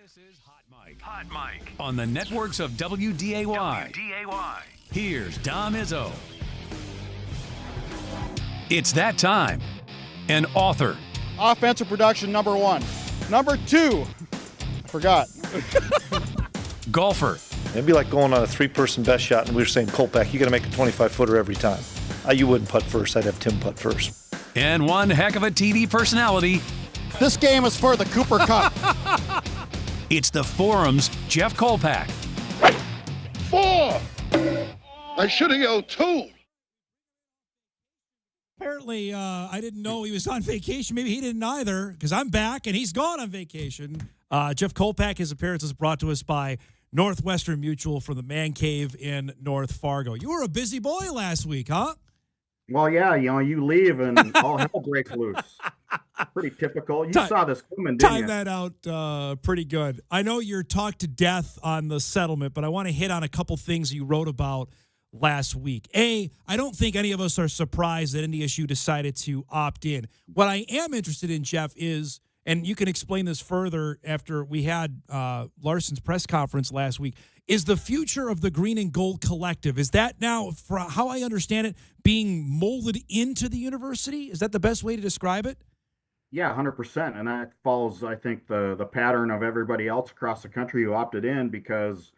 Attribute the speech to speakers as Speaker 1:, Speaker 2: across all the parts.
Speaker 1: This is Hot Mike. Hot Mike. On the networks of WDAY. Here's Dom Izzo. It's that time. An author.
Speaker 2: Offensive production, number one. Number two, I forgot.
Speaker 1: Golfer.
Speaker 3: It'd be like going on a three-person best shot, and we were saying, Kolpack, you got to make a 25-footer every time. You wouldn't putt first. I'd have Tim putt first.
Speaker 1: And one heck of a TV personality.
Speaker 2: This game is for the Cooper Cup.
Speaker 1: It's the Forum's Jeff Kolpack.
Speaker 4: 4! I should have yelled 2.
Speaker 5: Apparently, I didn't know he was on vacation. Maybe he didn't either, because I'm back and he's gone on vacation. Jeff Kolpack, his appearance is brought to us by Northwestern Mutual from the Man Cave in North Fargo. You were a busy boy last week, huh?
Speaker 6: Well, yeah, you leave and all hell breaks loose. Pretty typical. You saw this coming, didn't you?
Speaker 5: Time that out pretty good. I know you're talked to death on the settlement, but I want to hit on a couple things you wrote about last week. I don't think any of us are surprised that NDSU decided to opt in. What I am interested in, Jeff, is, and you can explain this further after we had Larson's press conference last week, is the future of the Green and Gold Collective. Is that now, for how I understand it, being molded into the university? Is that the best way to describe it?
Speaker 6: Yeah, 100%. And that follows, I think, the pattern of everybody else across the country who opted in because,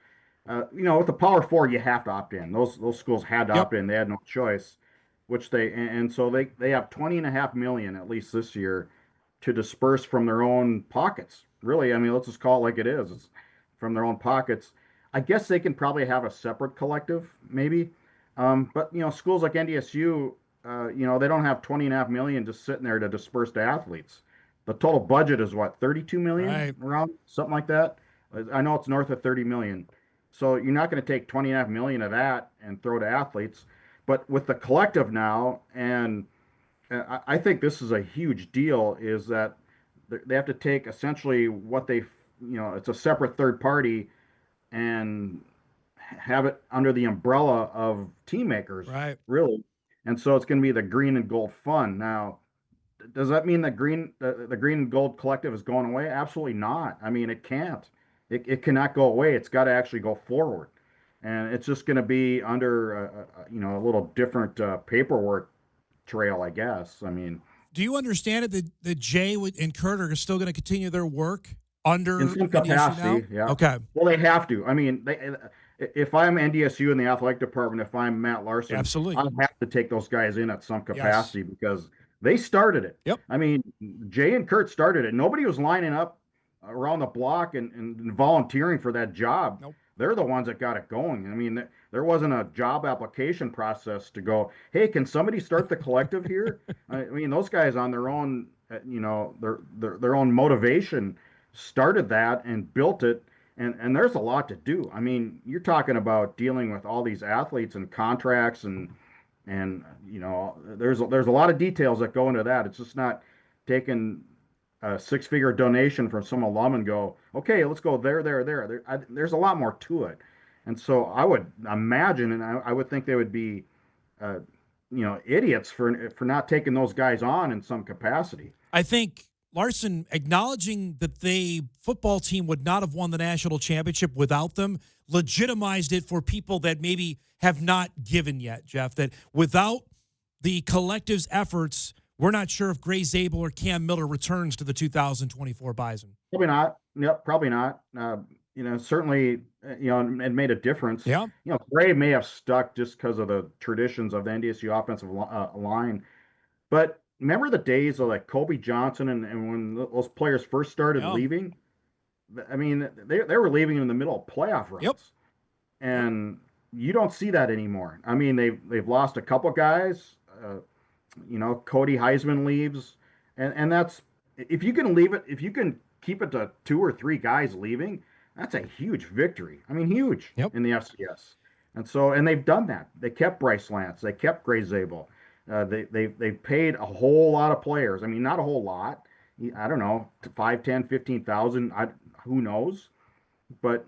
Speaker 6: with the Power Four, you have to opt in. Those schools had to opt in. They had no choice, and so they have $20.5 million, at least this year, to disperse from their own pockets. Really, I mean, let's just call it like it is. It's from their own pockets. I guess they can probably have a separate collective, maybe. But, schools like NDSU, they don't have $20.5 million just sitting there to disperse to athletes. The total budget is what, $32 million?
Speaker 5: Right.
Speaker 6: Around something like that. I know it's north of $30 million. So you're not going to take $20.5 million of that and throw to athletes. But with the collective now, and I think this is a huge deal, is that they have to take essentially what it's a separate third party and have it under the umbrella of team makers,
Speaker 5: right?
Speaker 6: Really. And so it's going to be the Green and Gold Fund. Now, does that mean the Green and Gold Collective is going away? Absolutely not. I mean, it can't. It cannot go away. It's got to actually go forward. And it's just going to be under, a little different paperwork trail, I guess. I mean,
Speaker 5: do you understand it that Jay and Kurt are still going to continue their work under
Speaker 6: in some capacity? Yeah.
Speaker 5: Okay.
Speaker 6: Well, they have to. I mean, if I'm NDSU in the athletic department, if I'm Matt Larson,
Speaker 5: absolutely,
Speaker 6: I have to take those guys in at some capacity because they started it.
Speaker 5: Yep.
Speaker 6: I mean, Jay and Kurt started it. Nobody was lining up around the block and volunteering for that job.
Speaker 5: Nope.
Speaker 6: They're the ones that got it going. I mean, there wasn't a job application process to go, hey, can somebody start the collective here? I mean, those guys on their own, their own motivation started that and built it. And there's a lot to do. I mean, you're talking about dealing with all these athletes and contracts and there's a lot of details that go into that. It's just not taking a six-figure donation from some alum and go, okay, let's go there. There's a lot more to it. And so I would imagine, and I would think they would be, idiots for not taking those guys on in some capacity.
Speaker 5: I think Larson acknowledging that the football team would not have won the national championship without them legitimized it for people that maybe have not given yet, Jeff, that without the collective's efforts, we're not sure if Gray Zabel or Cam Miller returns to the 2024 Bison.
Speaker 6: Probably not. Yep, probably not. Certainly, it made a difference.
Speaker 5: Yeah.
Speaker 6: Gray may have stuck just because of the traditions of the NDSU offensive line. But remember the days of like Kobe Johnson and when those players first started leaving? I mean, they were leaving in the middle of playoff runs.
Speaker 5: Yep.
Speaker 6: And you don't see that anymore. I mean, they've lost a couple guys. Cody Heisman leaves, and that's if you can leave it, if you can keep it to 2 or 3 guys leaving, that's a huge victory. I mean, huge in the FCS. And they've done that. They kept Bryce Lance. They kept Gray Zabel. They've paid a whole lot of players. I mean, not a whole lot. I don't know, 5, 10, 15,000. Who knows? But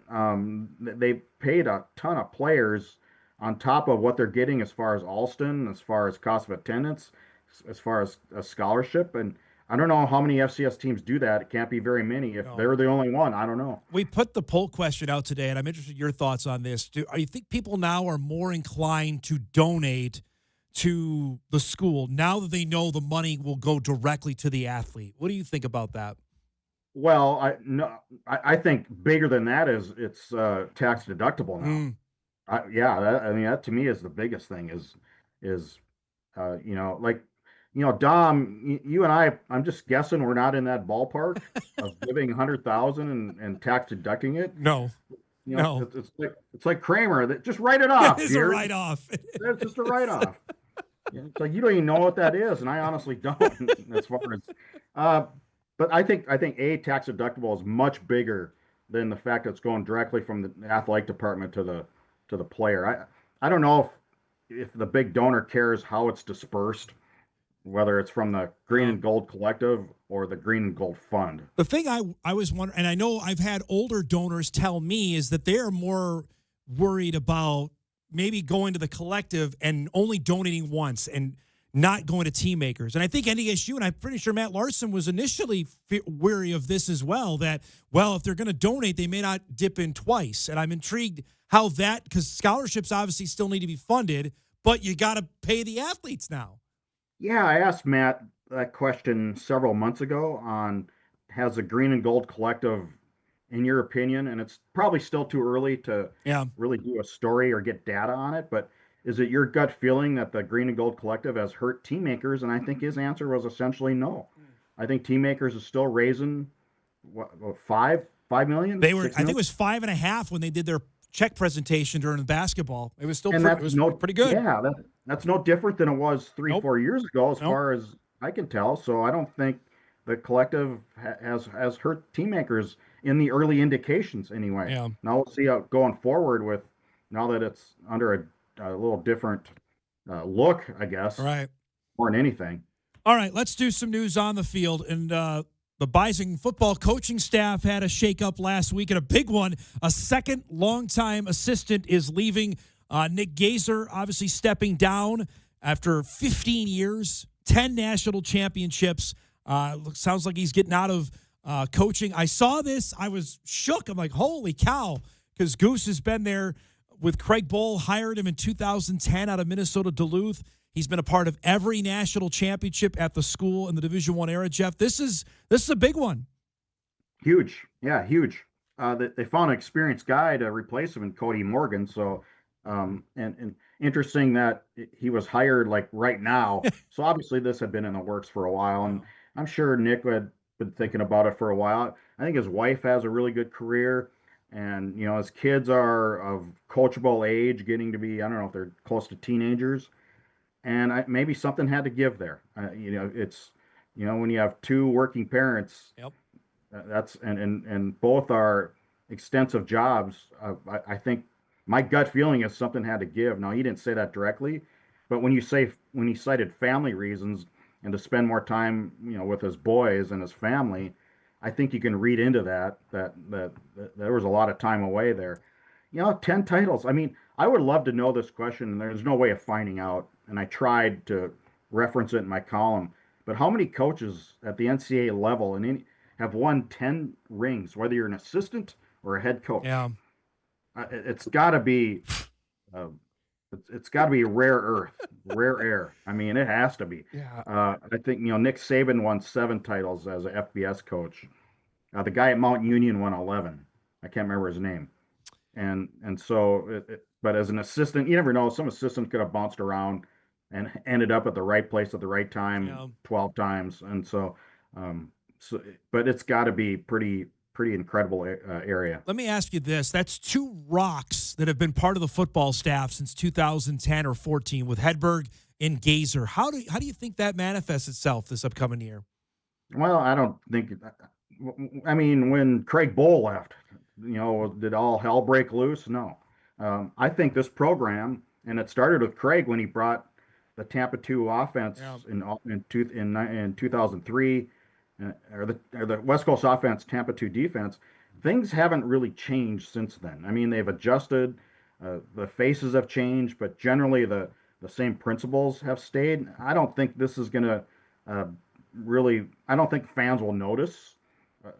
Speaker 6: they've paid a ton of players on top of what they're getting as far as Alston, as far as cost of attendance, as far as a scholarship. And I don't know how many FCS teams do that. It can't be very many. If they're the only one, I don't know.
Speaker 5: We put the poll question out today, and I'm interested in your thoughts on this. Do you think people now are more inclined to donate to the school now that they know the money will go directly to the athlete? What do you think about that?
Speaker 6: Well, I think bigger than that is it's tax deductible now. Yeah, I mean that to me is the biggest thing. Is like Dom, you and I'm just guessing we're not in that ballpark of giving 100,000 and tax deducting it.
Speaker 5: No. No.
Speaker 6: It's like Kramer that just write it off.
Speaker 5: It's a write-off.
Speaker 6: It's just a write-off. It's like you don't even know what that is, and I honestly don't. As far as, but I think tax deductible is much bigger than the fact that it's going directly from the athletic department to the player. I don't know if the big donor cares how it's dispersed, whether it's from the Green and Gold Collective or the Green and Gold Fund.
Speaker 5: The thing I was wondering, and I know I've had older donors tell me, is that they're more worried about maybe going to the collective and only donating once and not going to team makers. And I think NDSU, and I'm pretty sure Matt Larson was initially wary of this as well, that, well, if they're going to donate, they may not dip in twice. And I'm intrigued how that, because scholarships obviously still need to be funded, but you got to pay the athletes now.
Speaker 6: Yeah, I asked Matt that question several months ago on has the Green and Gold Collective, in your opinion, and it's probably still too early to really do a story or get data on it, but is it your gut feeling that the Green and Gold Collective has hurt team makers? And I think his answer was essentially no. I think team makers is still raising what 5 million?
Speaker 5: They were, I think it was 5.5 when they did their check presentation during the basketball. It was still pretty good.
Speaker 6: Yeah, that's no different than it was 3-4 years ago, as far as I can tell. So I don't think the collective has hurt team makers in the early indications anyway.
Speaker 5: Yeah.
Speaker 6: Now we'll see how going forward with now that it's under a little different look, I guess.
Speaker 5: Right.
Speaker 6: More than anything.
Speaker 5: All right, let's do some news on the field. And the Bison football coaching staff had a shakeup last week, and a big one. A second longtime assistant is leaving. Nick Gazer obviously stepping down after 15 years, 10 national championships. Sounds like he's getting out of coaching. I saw this. I was shook. I'm like, holy cow, because Goose has been there with Craig Bohl, hired him in 2010 out of Minnesota Duluth. He's been a part of every national championship at the school in the Division I era. Jeff, this is a big one.
Speaker 6: Huge. Yeah, huge. They found an experienced guy to replace him in Kody Morgan. So, and interesting that he was hired like right now. So obviously this had been in the works for a while, and I'm sure Nick had been thinking about it for a while. I think his wife has a really good career, and his kids are of coachable age, getting to be, I don't know if they're close to teenagers, and maybe something had to give there. It's when you have two working parents.
Speaker 5: Yep.
Speaker 6: That's and both are extensive jobs. I think my gut feeling is something had to give. Now he didn't say that directly, but when he cited family reasons and to spend more time, with his boys and his family, I think you can read into that there was a lot of time away there. 10 titles. I mean, I would love to know this question, and there's no way of finding out. And I tried to reference it in my column, but how many coaches at the NCAA level have won 10 rings, whether you're an assistant or a head coach?
Speaker 5: Yeah.
Speaker 6: It's got to be, it's got to be rare air. I mean, it has to be.
Speaker 5: Yeah.
Speaker 6: I think Nick Saban won 7 titles as a FBS coach. The guy at Mount Union won 11. I can't remember his name. And so, but as an assistant, you never know. Some assistant could have bounced around and ended up at the right place at the right time 12 times. And so, but it's got to be pretty incredible area.
Speaker 5: Let me ask you this. That's 2 rocks that have been part of the football staff since 2010 or 14 with Hedberg and Gazer. How do you think that manifests itself this upcoming year?
Speaker 6: Well, I don't think – I mean, when Craig Bohl left, did all hell break loose? No. I think this program, and it started with Craig when he brought the Tampa 2 offense in 2003 – or the West Coast offense, Tampa 2 defense, things haven't really changed since then. I mean, they've adjusted, the faces have changed, but generally the same principles have stayed. I don't think this is going to really, I don't think fans will notice,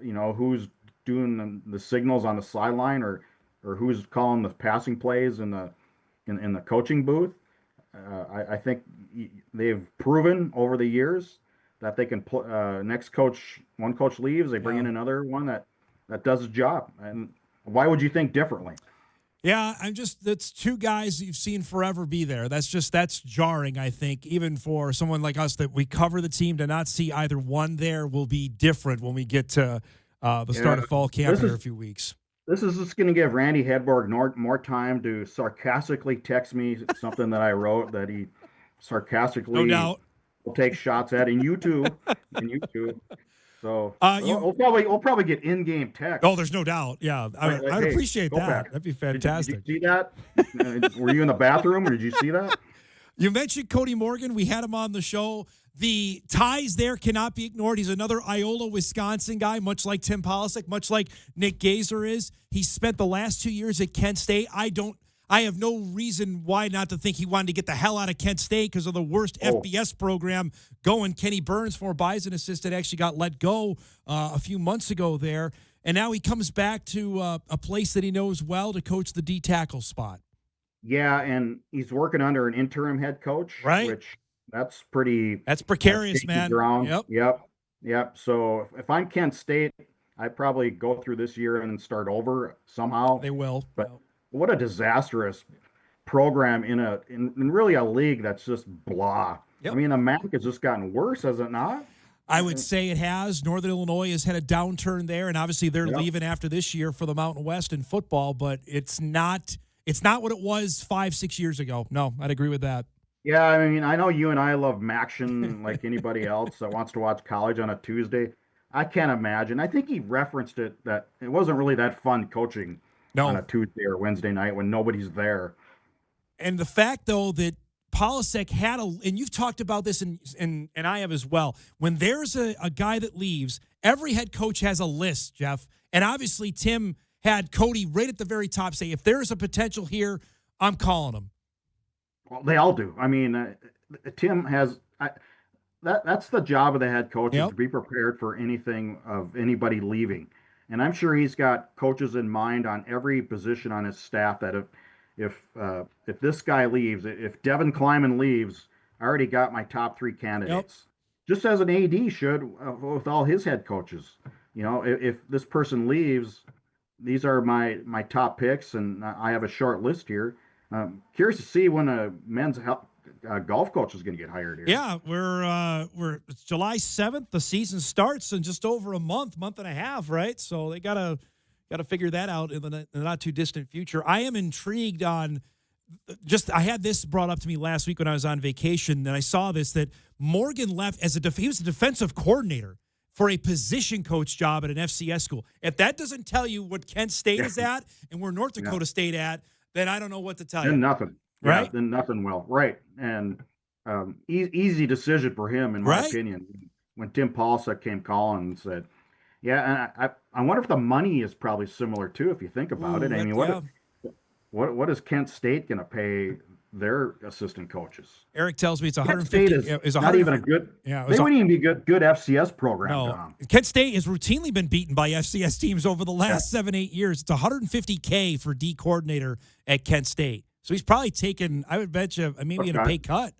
Speaker 6: who's doing the signals on the sideline or who's calling the passing plays in the coaching booth. I think they've proven over the years that they can one coach leaves, they bring in another one that does his job. And why would you think differently?
Speaker 5: Yeah, that's two guys you've seen forever be there. That's jarring, I think, even for someone like us that we cover the team, to not see either one there will be different when we get to the start of fall camp in a few weeks.
Speaker 6: This is just going to give Randy Hedberg more time to sarcastically text me something that I wrote that he sarcastically
Speaker 5: no doubt
Speaker 6: will take shots at, and you too. So we'll probably get in-game text.
Speaker 5: Oh, there's no doubt. Yeah, I'd appreciate that. That'd be fantastic.
Speaker 6: Did you see that? Were you in the bathroom, or did you see that?
Speaker 5: You mentioned Kody Morgan. We had him on the show. The ties there cannot be ignored. He's another Iola, Wisconsin guy, much like Tim Polisic, much like Nick Gazer is. He spent the last 2 years at Kent State. I have no reason why not to think he wanted to get the hell out of Kent State because of the worst FBS program going. Kenny Burns, former Bison assistant, actually got let go a few months ago there. And now he comes back to a place that he knows well to coach the D-tackle spot.
Speaker 6: Yeah, and he's working under an interim head coach.
Speaker 5: Right.
Speaker 6: Which that's
Speaker 5: precarious, man.
Speaker 6: Yep. So if I'm Kent State, I probably go through this year and start over somehow.
Speaker 5: They will.
Speaker 6: But what a disastrous program in really a league that's just blah. Yep. I mean, the MAC has just gotten worse, has it not?
Speaker 5: I would say it has. Northern Illinois has had a downturn there, and obviously they're leaving after this year for the Mountain West in football, but it's not what it was 5-6 years ago. No, I'd agree with that.
Speaker 6: Yeah, I mean, I know you and I love Maction like anybody else that wants to watch college on a Tuesday. I can't imagine. I think he referenced it that it wasn't really that fun coaching on a Tuesday or Wednesday night when nobody's there.
Speaker 5: And the fact, though, that Polisic had and you've talked about this, and I have as well, when there's a guy that leaves, every head coach has a list, Jeff. And obviously Tim had Kody right at the very top say, if there's a potential here, I'm calling him.
Speaker 6: Well, they all do. I mean, Tim has that's the job of the head coach, is to be prepared for anything of anybody leaving. And I'm sure he's got coaches in mind on every position on his staff that if this guy leaves, if Devin Kleiman leaves, I already got my top 3 candidates. Just as an AD should with all his head coaches. If this person leaves, these are my top picks, and I have a short list here. Curious to see when a men's golf coach is going to get hired here.
Speaker 5: Yeah, it's July 7th. The season starts in just over a month and a half, right? So they gotta figure that out in the not too distant future. I am intrigued on I had this brought up to me last week when I was on vacation, and I saw this, that Morgan left he was a defensive coordinator for a position coach job at an FCS school. If that doesn't tell you what Kent State is at and where North Dakota State at, then I don't know what to tell you.
Speaker 6: Then nothing.
Speaker 5: Right?
Speaker 6: Yeah, then nothing will. Right. And easy decision for him, in my opinion. When Tim Polisic came calling and said, and I wonder if the money is probably similar, too, if you think about it. I mean, what is Kent State going to pay their assistant coaches?
Speaker 5: Eric tells me it's 150.
Speaker 6: It's not even a good. Yeah, they wouldn't even be good FCS program.
Speaker 5: No, Kent State has routinely been beaten by FCS teams over the last 7-8 years. It's $150K for D coordinator at Kent State. So he's probably taken, I would bet you, maybe in a pay cut.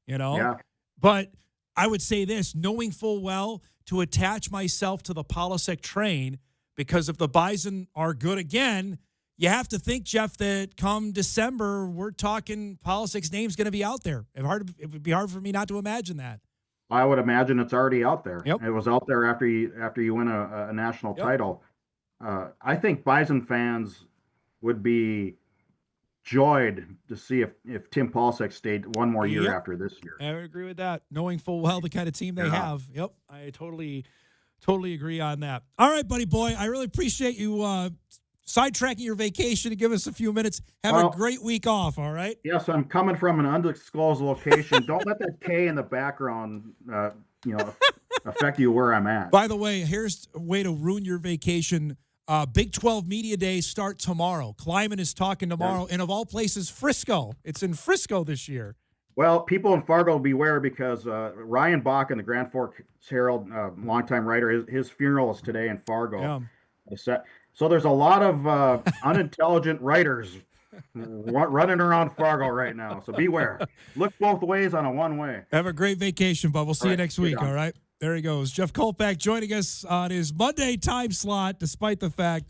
Speaker 6: Yeah.
Speaker 5: But I would say this, knowing full well to attach myself to the Polisic train, because if the Bison are good again, you have to think, Jeff, that come December, we're talking Polisic's name's going to be out there. It would be hard for me not to imagine that.
Speaker 6: I would imagine it's already out there. Yep. It was out there after you win a national title. I think Bison fans would be joyed to see if Tim Polisic stayed one more year after this year.
Speaker 5: I would agree with that, knowing full well the kind of team they have. Yep, I totally agree on that. All right, buddy boy, I really appreciate you sidetracking your vacation to give us a few minutes. Have a great week off, all right?
Speaker 6: Yes, I'm coming from an undisclosed location. Don't let that K in the background affect you where I'm at.
Speaker 5: By the way, here's a way to ruin your vacation. Big 12 Media Days start tomorrow. Kleiman is talking tomorrow, and of all places, Frisco. It's in Frisco this year.
Speaker 6: Well, people in Fargo beware because Ryan Bach in the Grand Forks Herald, longtime writer, his funeral is today in Fargo.
Speaker 5: Yeah.
Speaker 6: So there's a lot of unintelligent writers running around Fargo right now. So beware. Look both ways on a one-way.
Speaker 5: Have a great vacation, bud. We'll see you next week,
Speaker 6: on.
Speaker 5: all right? There he goes. Jeff Kolpack joining us on his Monday time slot, despite the fact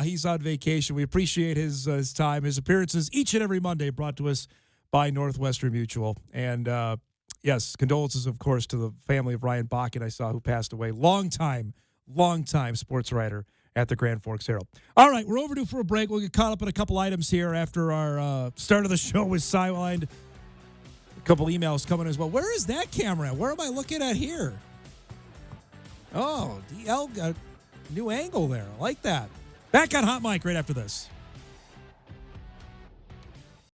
Speaker 5: he's on vacation. We appreciate his time, his appearances each and every Monday brought to us by Northwestern Mutual. And, yes, condolences, of course, to the family of Ryan Bach, I saw, who passed away. Long time sports writer at the Grand Forks Herald. All right, we're overdue for a break. We'll get caught up in a couple items here after our start of the show with Sidelined. A couple emails coming as well. Where is that camera at? Where am I looking at here? Oh, DL got a new angle there. I like that. Back on Hot Mic right after this.